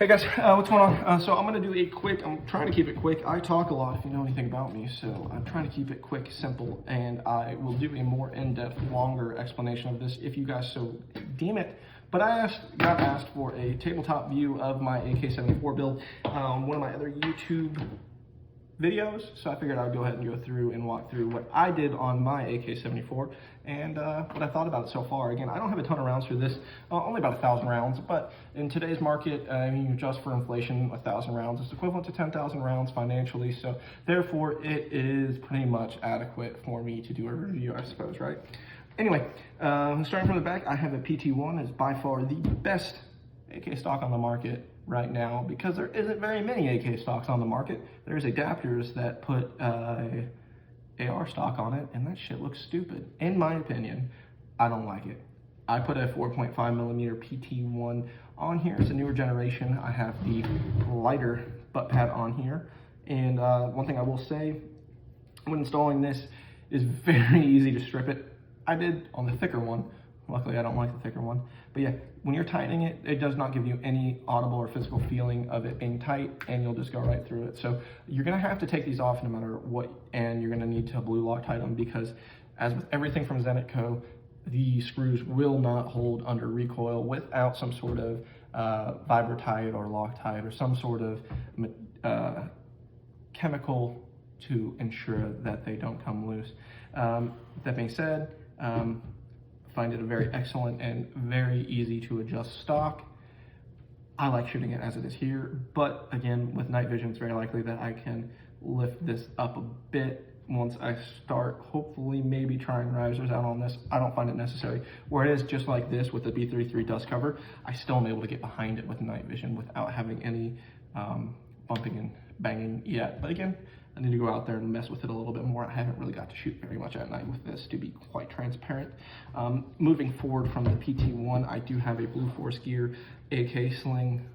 Hey guys, what's going on? So I'm going to do a quick, I'm trying to keep it quick. I talk a lot if you know anything about me, so I'm trying to keep it quick, simple, and I will do a more in-depth, longer explanation of this if you guys so deem it. But I got asked for a tabletop view of my AK74 build on one of my other YouTube videos, so I figured I would go ahead and go through and walk through what I did on my AK74 and what I thought about it so far. Again, I don't have a ton of rounds for this, only about 1,000 rounds, but in today's market, I mean, you adjust for inflation, 1,000 rounds is equivalent to 10,000 rounds financially, so therefore it is pretty much adequate for me to do a review, I suppose, right? Anyway, starting from the back, I have a PT1. It's by far the best AK stock on the market right now because there isn't very many AK stocks on the market. There's adapters that put AR stock on it, and that shit looks stupid. In my opinion, I don't like it. I put a 4.5mm PT1 on here. It's a newer generation. I have the lighter butt pad on here. And one thing I will say, when installing this, is very easy to strip it. I did on the thicker one. Luckily, I don't like the thicker one. But yeah, when you're tightening it, it does not give you any audible or physical feeling of it being tight, and you'll just go right through it. So you're gonna have to take these off no matter what, and you're gonna need to blue Loctite them because, as with everything from Zenetico, the screws will not hold under recoil without some sort of Vibratite or Loctite or some sort of chemical to ensure that they don't come loose. That being said, find it a very excellent and very easy to adjust stock. I like shooting it as it is here, but again, with night vision, it's very likely that I can lift this up a bit once I start, hopefully maybe trying risers out on this. I don't find it necessary. Where it is just like this with the B33 dust cover, I still am able to get behind it with night vision without having any bumping and banging yet. But again, I need to go out there and mess with it a little bit more. I haven't really got to shoot very much at night with this, to be quite transparent. Moving forward from the PT1, I do have a Blue Force Gear AK sling,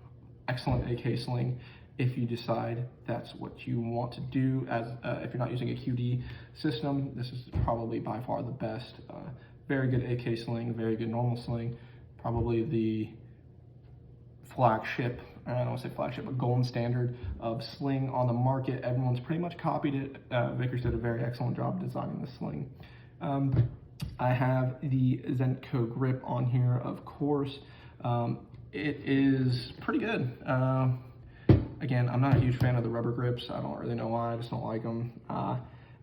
excellent AK sling. If you decide that's what you want to do, as if you're not using a QD system, this is probably by far the best. Very good AK sling, very good normal sling, probably the flagship, I don't want to say flagship, but golden standard of sling on the market. Everyone's pretty much copied it. Vickers did a very excellent job designing the sling. I have the Zenetico grip on here, of course. It is pretty good. Again, I'm not a huge fan of the rubber grips. I don't really know why, I just don't like them.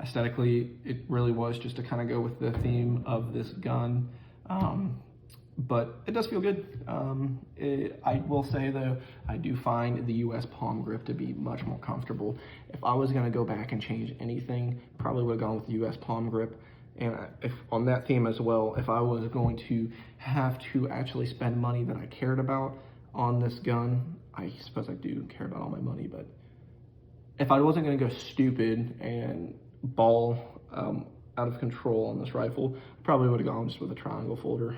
Aesthetically, it really was just to kind of go with the theme of this gun. But it does feel good. I will say though, I do find the US palm grip to be much more comfortable. If I was gonna go back and change anything, probably would have gone with the US palm grip. And if on that theme as well, if I was going to have to actually spend money that I cared about on this gun, I suppose I do care about all my money, but if I wasn't gonna go stupid and ball out of control on this rifle, probably would have gone just with a triangle folder.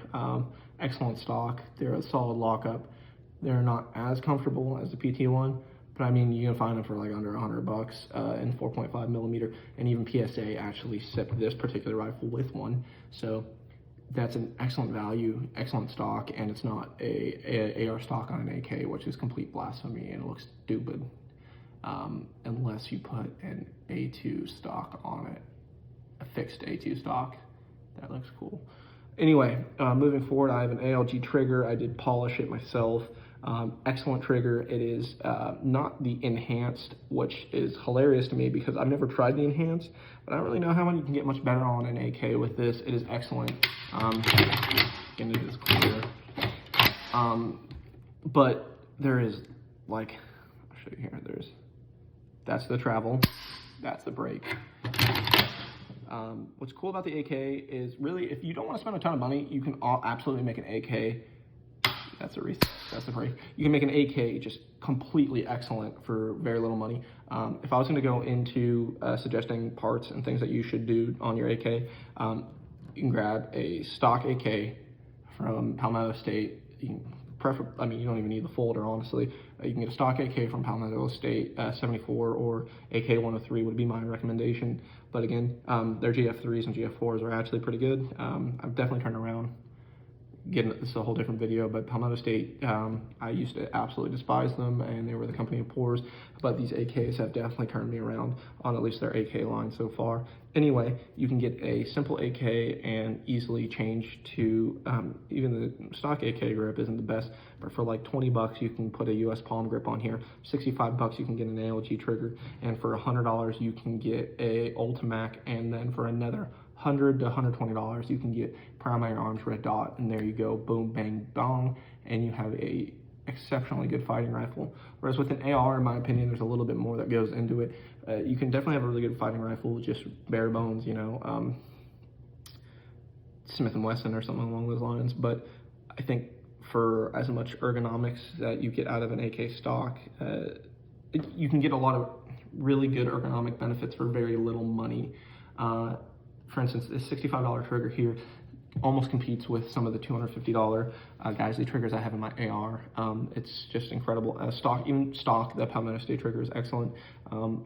Excellent stock. They're a solid lockup. They're not as comfortable as the PT1, but I mean, you can find them for like under $100 in 4.5mm, and even PSA actually shipped this particular rifle with one. So that's an excellent value, excellent stock, and it's not a AR stock on an AK, which is complete blasphemy, and it looks stupid unless you put an A2 stock on it. A fixed A2 stock. That looks cool. Anyway, moving forward, I have an ALG trigger. I did polish it myself. Excellent trigger. It is not the enhanced, which is hilarious to me because I've never tried the enhanced, but I don't really know how you can get much better on an AK with this. It is excellent. Again, it is clear. But there is, like, I'll show you here. That's the travel. That's the brake. What's cool about the AK is really, if you don't want to spend a ton of money, you can absolutely make an AK. That's the brake. You can make an AK just completely excellent for very little money. If I was going to go into suggesting parts and things that you should do on your AK, you can grab a stock AK from Palmetto State. You don't even need the folder, honestly. You can get a stock AK from Palmetto State 74 or AK-103 would be my recommendation. But again, their GF3s and GF4s are actually pretty good. I've definitely turned around again, this is a whole different video, but Palmetto State, I used to absolutely despise them, and they were the company of pores, but these AKs have definitely turned me around on at least their AK line so far. Anyway, you can get a simple AK and easily change to, even the stock AK grip isn't the best, but for like 20 bucks, you can put a US palm grip on here. 65 bucks, you can get an ALG trigger, and for $100, you can get a Ultimac, and then for another $100 to $120, you can get primary arms red dot, and there you go, boom, bang, bong, and you have a exceptionally good fighting rifle. Whereas with an AR, in my opinion, there's a little bit more that goes into it. You can definitely have a really good fighting rifle, just bare bones, you know, Smith & Wesson or something along those lines, but I think for as much ergonomics that you get out of an AK stock, you can get a lot of really good ergonomic benefits for very little money. For instance, this $65 trigger here almost competes with some of the $250 Geisley triggers I have in my AR. It's just incredible. Even stock, the Palmetto State trigger is excellent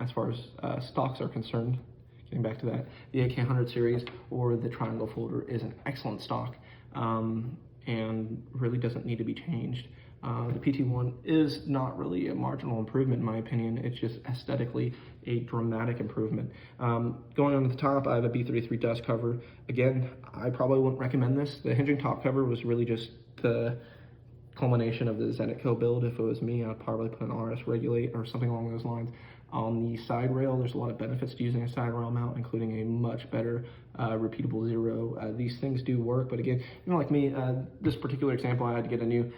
as far as stocks are concerned. Getting back to that, the AK100 series or the Triangle Folder is an excellent stock and really doesn't need to be changed. The PT1 is not really a marginal improvement in my opinion, it's just aesthetically a dramatic improvement. Going on to the top, I have a B33 dust cover. Again, I probably wouldn't recommend this. The hinging top cover was really just the culmination of the Zenetico build. If it was me, I'd probably put an RS Regulate or something along those lines. On the side rail, there's a lot of benefits to using a side rail mount, including a much better repeatable zero. These things do work, but again, you know, like me, this particular example, I had to get a new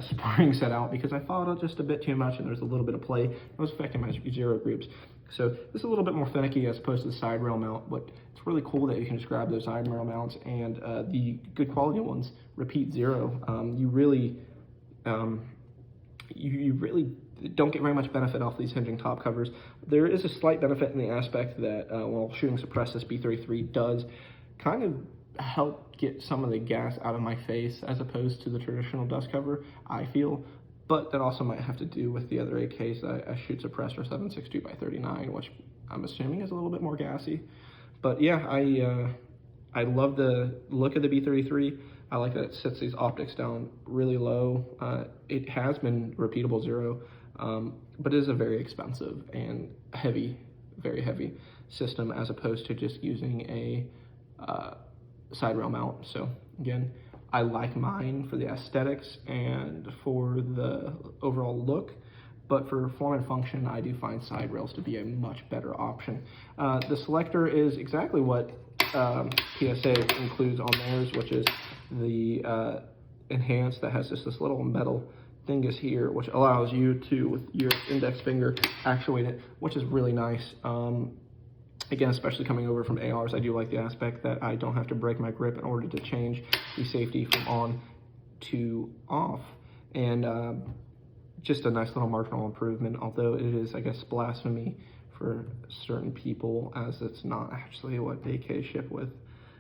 spring set out because I followed it just a bit too much and there's a little bit of play. It was affecting my zero groups. So this is a little bit more finicky as opposed to the side rail mount, but it's really cool that you can just grab those side rail mounts and the good quality ones repeat zero. You really don't get very much benefit off these hinging top covers. There is a slight benefit in the aspect that while shooting suppressed, this B33 does kind of help get some of the gas out of my face as opposed to the traditional dust cover, I feel. But that also might have to do with the other AKs I shoot suppressed or 7.62 by 39, which I'm assuming is a little bit more gassy. But yeah, I love the look of the B33. I like that it sets these optics down really low. It has been repeatable zero, but it is a very expensive and heavy, very heavy system as opposed to just using a side rail mount. So again, I like mine for the aesthetics and for the overall look, but for form and function, I do find side rails to be a much better option. The Selector is exactly what PSA includes on theirs, which is the enhanced that has just this little metal dingus here, which allows you to, with your index finger, actuate it, which is really nice. Again, especially coming over from ARs, I do like the aspect that I don't have to break my grip in order to change the safety from on to off. And just a nice little marginal improvement, although it is, I guess, blasphemy for certain people as it's not actually what AK ship with.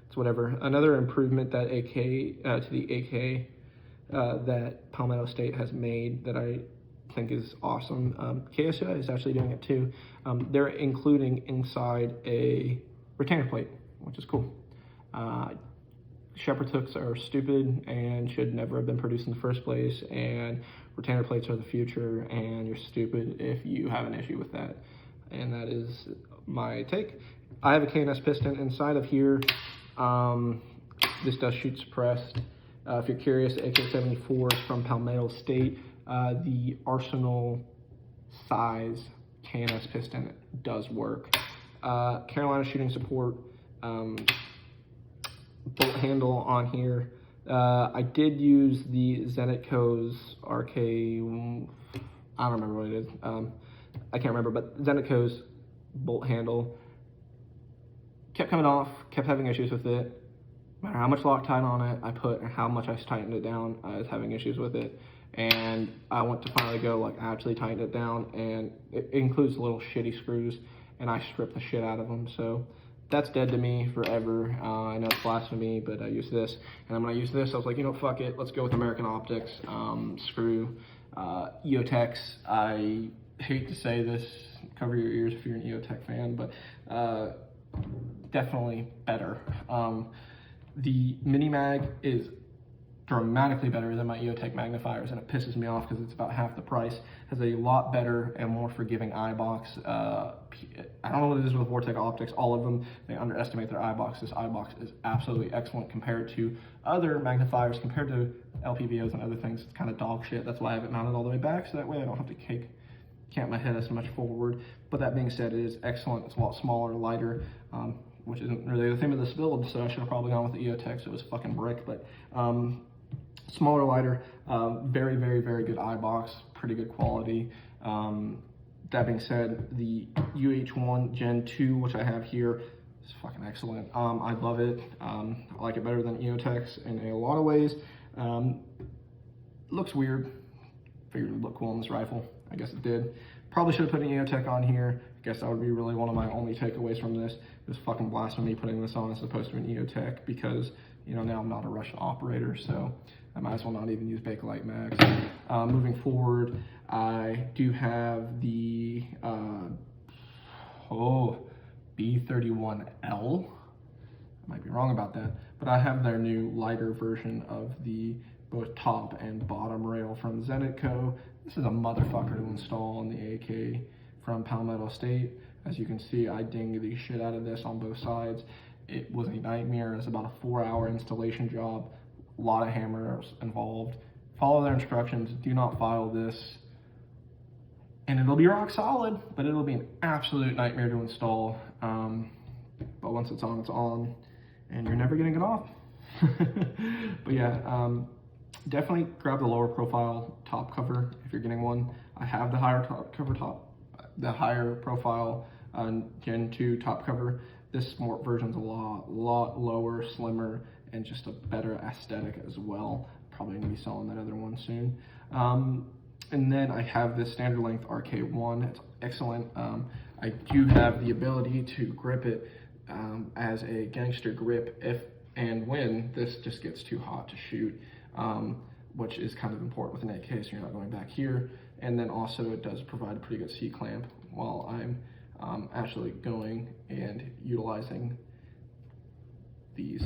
It's whatever. Another improvement that to the AK that Palmetto State has made that I think is awesome. KSI is actually doing it too. They're including inside a retainer plate, which is cool. Shepherd's hooks are stupid and should never have been produced in the first place, and retainer plates are the future, and you're stupid if you have an issue with that. And that is my take. I have a KNS piston inside of here. This does shoot suppressed. If you're curious, the AK74 is from Palmetto State. The Arsenal size KNS piston does work. Carolina shooting support, bolt handle on here. I did use the Zenetico's RK, I don't remember what it is. I can't remember, but Zenetico's bolt handle kept coming off, kept having issues with it. No matter how much Loctite on it I put, or how much I tightened it down, I was having issues with it. And I went to finally go like actually tighten it down, and it includes little shitty screws, and I stripped the shit out of them. So that's dead to me forever. I know it's blasphemy, but I use this. And when I use this, I was like, you know, fuck it, let's go with American Optics. Screw EOTechs. I hate to say this, cover your ears if you're an EOTech fan, but definitely better. The mini mag is dramatically better than my EOTech magnifiers, and it pisses me off because it's about half the price. Has a lot better and more forgiving eye box. I don't know what it is with Vortex optics. All of them, they underestimate their eye box. This eye box is absolutely excellent compared to other magnifiers, compared to LPVOs and other things. It's kind of dog shit. That's why I have it mounted all the way back, so that way I don't have to cant my head as much forward. But that being said, it is excellent. It's a lot smaller, lighter, which isn't really the theme of this build, so I should have probably gone with the EOTech, so it was fucking brick. But smaller, lighter, very, very, very good eye box, pretty good quality. That being said, the UH1 Gen2, which I have here, is fucking excellent. I love it. I like it better than EOTech's in a lot of ways. Looks weird. Figured it would look cool on this rifle. I guess it did. Probably should have put an EOTech on here. I guess that would be really one of my only takeaways from this. It was fucking blasphemy putting this on as opposed to an EOTech, because, you know, now I'm not a Russian operator, so I might as well not even use Bakelite mags. Moving forward, I do have the B31L. I might be wrong about that, but I have their new lighter version of the both top and bottom rail from Zenetico. This is a motherfucker to install on the AK from Palmetto State. As you can see, I dinged the shit out of this on both sides. It was a nightmare. It's about a 4-hour installation job. A lot of hammers involved. Follow their instructions. Do not file this. And it'll be rock solid, but it'll be an absolute nightmare to install. But once it's on, and you're never getting it off. But yeah, definitely grab the lower profile top cover if you're getting one. I have the higher the higher profile Gen 2 top cover. This version's a lot lower, slimmer, and just a better aesthetic as well. Probably gonna be selling that other one soon. And then I have this standard length RK1. It's excellent. I do have the ability to grip it as a gangster grip if and when this just gets too hot to shoot, which is kind of important with an AK, so you're not going back here. And then also it does provide a pretty good C-clamp while I'm actually going and utilizing these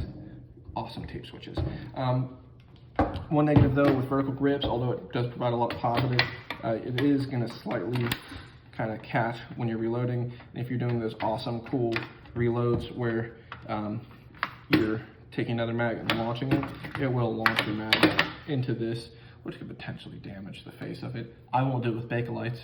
awesome tape switches. One negative though with vertical grips, although it does provide a lot of positive, it is going to slightly kind of catch when you're reloading. And if you're doing those awesome, cool reloads where you're taking another mag and launching it, it will launch your mag into this, which could potentially damage the face of it. I won't do it with Bakelites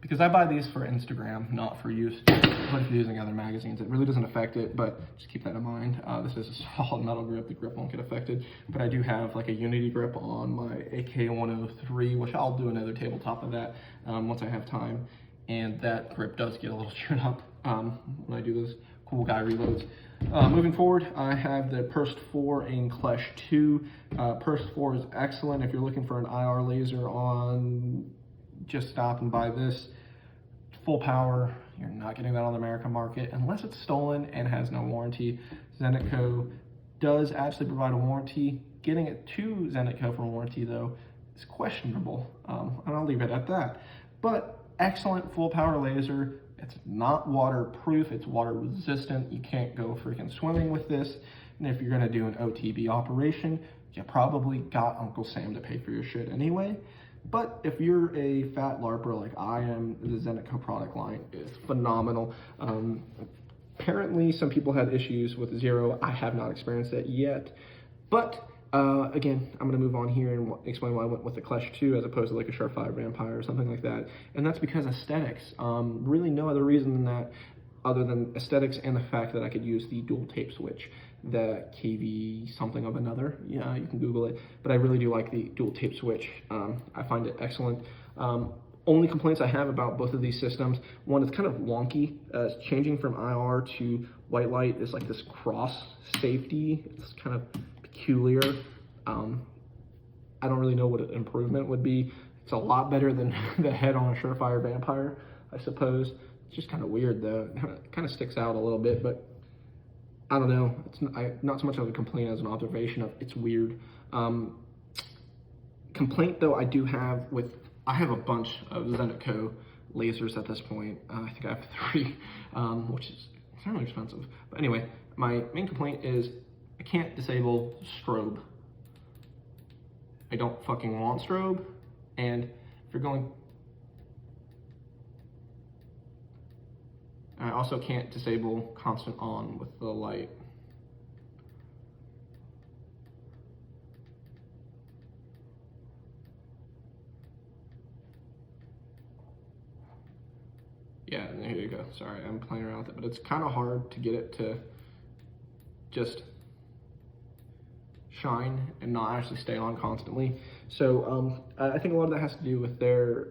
because I buy these for Instagram, not for use. But if you're using other magazines, it really doesn't affect it, but just keep that in mind. This is a solid metal grip, the grip won't get affected. But I do have like a Unity grip on my AK-103, which I'll do another tabletop of that once I have time. And that grip does get a little chewed up when I do those cool guy reloads. Moving forward, I have the Perst 4 in Klesh 2. Perst 4 is excellent if you're looking for an IR laser on. Just stop and buy this. Full power. You're not getting that on the American market unless it's stolen and has no warranty. Zenetico does actually provide a warranty. Getting it to Zenetico for warranty though is questionable, and I'll leave it at that. But excellent full power laser. It's not waterproof, it's water resistant. You can't go freaking swimming with this. And if you're gonna do an OTB operation, you probably got Uncle Sam to pay for your shit anyway. But if you're a fat LARPer like I am, the Zenetico product line is phenomenal. Apparently some people had issues with Zero. I have not experienced that yet. But again, I'm gonna move on here and explain why I went with the Klesh 2 as opposed to like a Sharpfire Vampire or something like that. And that's because aesthetics. Really no other reason than that, other than aesthetics and the fact that I could use the dual tape switch, the KV something of another. Yeah, you can Google it. But I really do like the dual tape switch. I find it excellent. Only complaints I have about both of these systems, one, it's kind of wonky. Changing from IR to white light is like this cross safety. It's kind of peculiar. I don't really know what an improvement would be. It's a lot better than the head on a Surefire Vampire, I suppose. It's just kind of weird though. It kind of sticks out a little bit, but I don't know. It's not so much of a complaint as an observation of it's weird. Complaint though I do have with, I have a bunch of Zenetico lasers at this point. I think I have 3, which is fairly expensive. But anyway, my main complaint is I can't disable strobe. I don't fucking want strobe. And if you're going, I also can't disable constant on with the light. Yeah, and here you go. Sorry, I'm playing around with it, but it's kind of hard to get it to just shine and not actually stay on constantly. So I think a lot of that has to do with their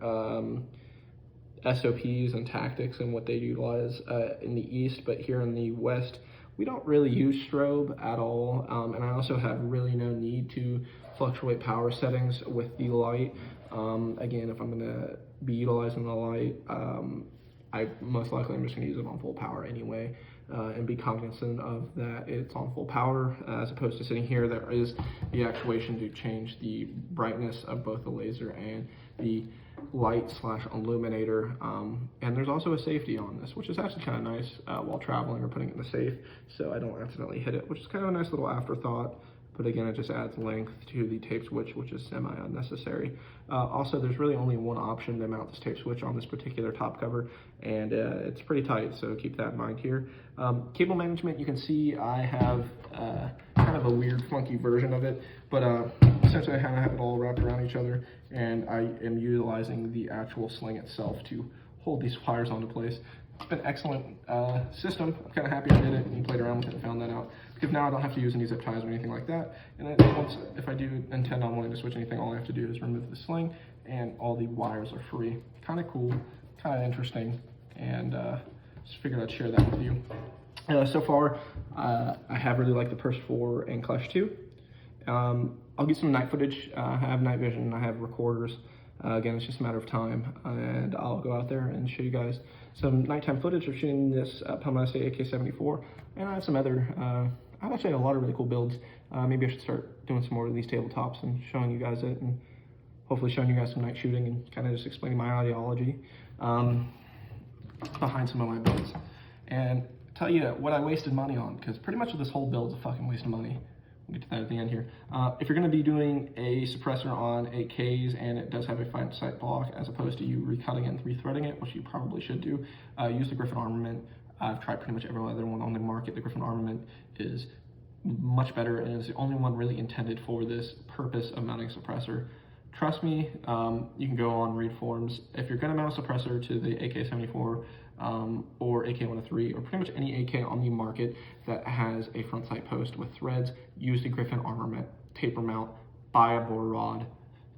SOPs and tactics and what they utilize in the East, but here in the West, we don't really use strobe at all. And I also have really no need to fluctuate power settings with the light. Again, if I'm gonna be utilizing the light, I most likely I'm just gonna use it on full power anyway, and be cognizant of that it's on full power, as opposed to sitting here. There is the actuation to change the brightness of both the laser and the light slash illuminator, and there's also a safety on this, which is actually kind of nice while traveling or putting it in the safe, so I don't accidentally hit it, which is kind of a nice little afterthought. But again, it just adds length to the tape switch, which is semi-unnecessary. Also, there's really only one option to mount this tape switch on this particular top cover, and it's pretty tight, so keep that in mind here. Cable management, you can see I have kind of a weird, funky version of it, but essentially I kind of have it all wrapped around each other, and I am utilizing the actual sling itself to hold these wires onto place. It's been an excellent system. I'm kind of happy I did it and played around with it and found that out, because now I don't have to use any zip ties or anything like that. And if I do intend on wanting to switch anything, all I have to do is remove the sling and all the wires are free. Kind of cool, kind of interesting, and just figured I'd share that with you. So far, I have really liked the Perst 4 and Klesh 2. I'll get some night footage. I have night vision, I have recorders. Again, it's just a matter of time, and I'll go out there and show you guys some nighttime footage of shooting this PSA AK74, and I have some other, I've actually had a lot of really cool builds. Maybe I should start doing some more of these tabletops and showing you guys it, and hopefully showing you guys some night shooting and kind of just explaining my ideology behind some of my builds. And tell you what I wasted money on, because pretty much this whole build is a fucking waste of money. We'll get to that at the end here. If you're going to be doing a suppressor on 8Ks and it does have a fine sight block, as opposed to you recutting it and rethreading it, which you probably should do, use the Griffin Armament. I've tried pretty much every other one on the market. The Griffin Armament is much better and is the only one really intended for this purpose of mounting a suppressor. Trust me, you can go on, read forums. If you're going to mount a suppressor to the AK74 or AK103 or pretty much any AK on the market that has a front sight post with threads, use the Griffin Armament, taper mount, buy a bore rod,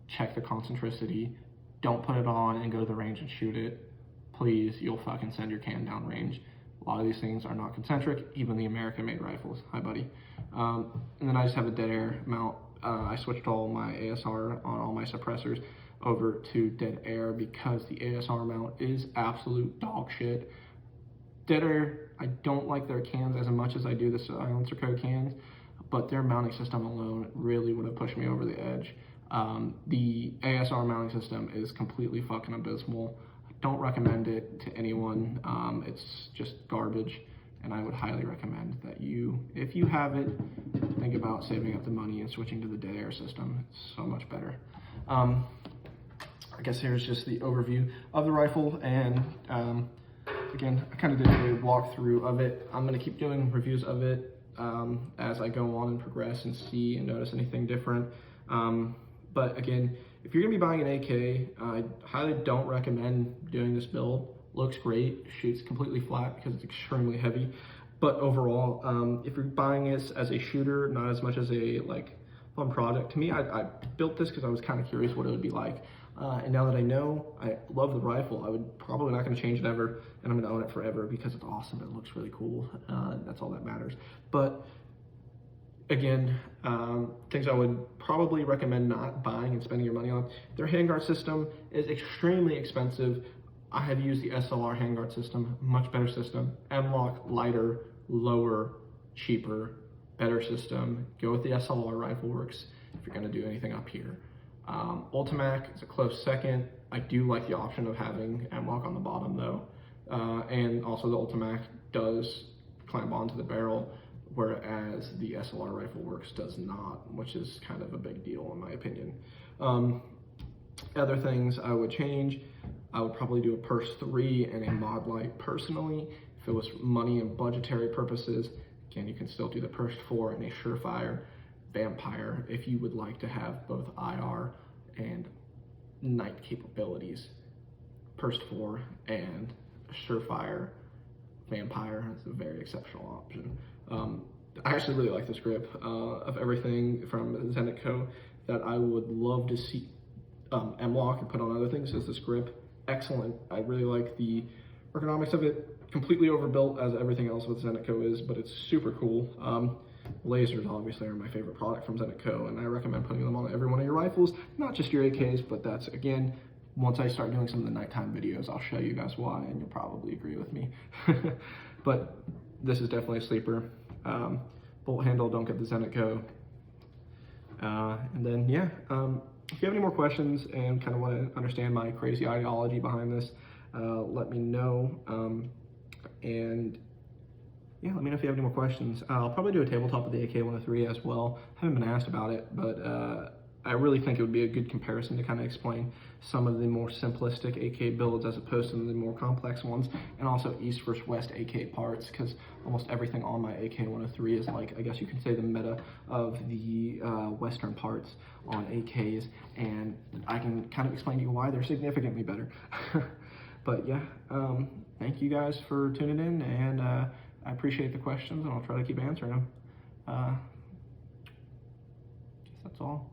check the concentricity, don't put it on and go to the range and shoot it. Please, you'll fucking send your can down range. A lot of these things are not concentric, even the American-made rifles. Hi, buddy. And then I just have a dead air mount. I switched all my ASR on all my suppressors over to dead air because the ASR mount is absolute dog shit. Dead air, I don't like their cans as much as I do the SilencerCo cans, but their mounting system alone really would have pushed me over the edge. The ASR mounting system is completely fucking abysmal. I don't recommend it to anyone. It's just garbage, and I would highly recommend that you, if you have it, think about saving up the money and switching to the dead air system. It's so much better. I guess here's just the overview of the rifle, and again, I kind of did a walkthrough of it. I'm going to keep doing reviews of it as I go on and progress and see and notice anything different. But again, if you're going to be buying an AK, I highly don't recommend doing this build. Looks great, shoots completely flat because it's extremely heavy. But overall, if you're buying this as a shooter, not as much as a fun project, to me, I built this because I was kind of curious what it would be like. And now that I know, I love the rifle. I would probably not going to change it ever, and I'm going to own it forever because it's awesome. It looks really cool. That's all that matters. But again, things I would probably recommend not buying and spending your money on. Their handguard system is extremely expensive. I have used the SLR handguard system, much better system. M-LOK, lighter, lower, cheaper, better system. Go with the SLR Rifle Works if you're going to do anything up here. Ultimac is a close second. I do like the option of having M-LOK on the bottom though. And also the Ultimac does clamp onto the barrel whereas the SLR Rifle Works does not, which is kind of a big deal in my opinion. Other things I would change, I would probably do a Perst 3 and a mod light personally. If it was money and budgetary purposes, again, you can still do the Perst 4 and a Surefire Vampire if you would like to have both IR and night capabilities. Perst 4 and Surefire Vampire is a very exceptional option. I actually really like this grip. Of everything from Zenetico that I would love to see M-Lock and put on other things, is this grip excellent. I really like the ergonomics of it. Completely overbuilt as everything else with Zenetico is, but it's super cool. Lasers obviously are my favorite product from Zenetico, and I recommend putting them on every one of your rifles, not just your AKs, but that's, again, once I start doing some of the nighttime videos, I'll show you guys why, and you'll probably agree with me. But this is definitely a sleeper. Bolt handle, don't get the Zenetico. And then, yeah, if you have any more questions and kind of want to understand my crazy ideology behind this, let me know. And yeah, let me know if you have any more questions. I'll probably do a tabletop of the AK103 as well. I haven't been asked about it, but I really think it would be a good comparison to kind of explain some of the more simplistic AK builds as opposed to the more complex ones, and also East versus West AK parts, because almost everything on my AK103 is like, I guess you can say, the meta of the Western parts on AKs, and I can kind of explain to you why they're significantly better. But yeah, thank you guys for tuning in, and I appreciate the questions, and I'll try to keep answering them. I guess that's all.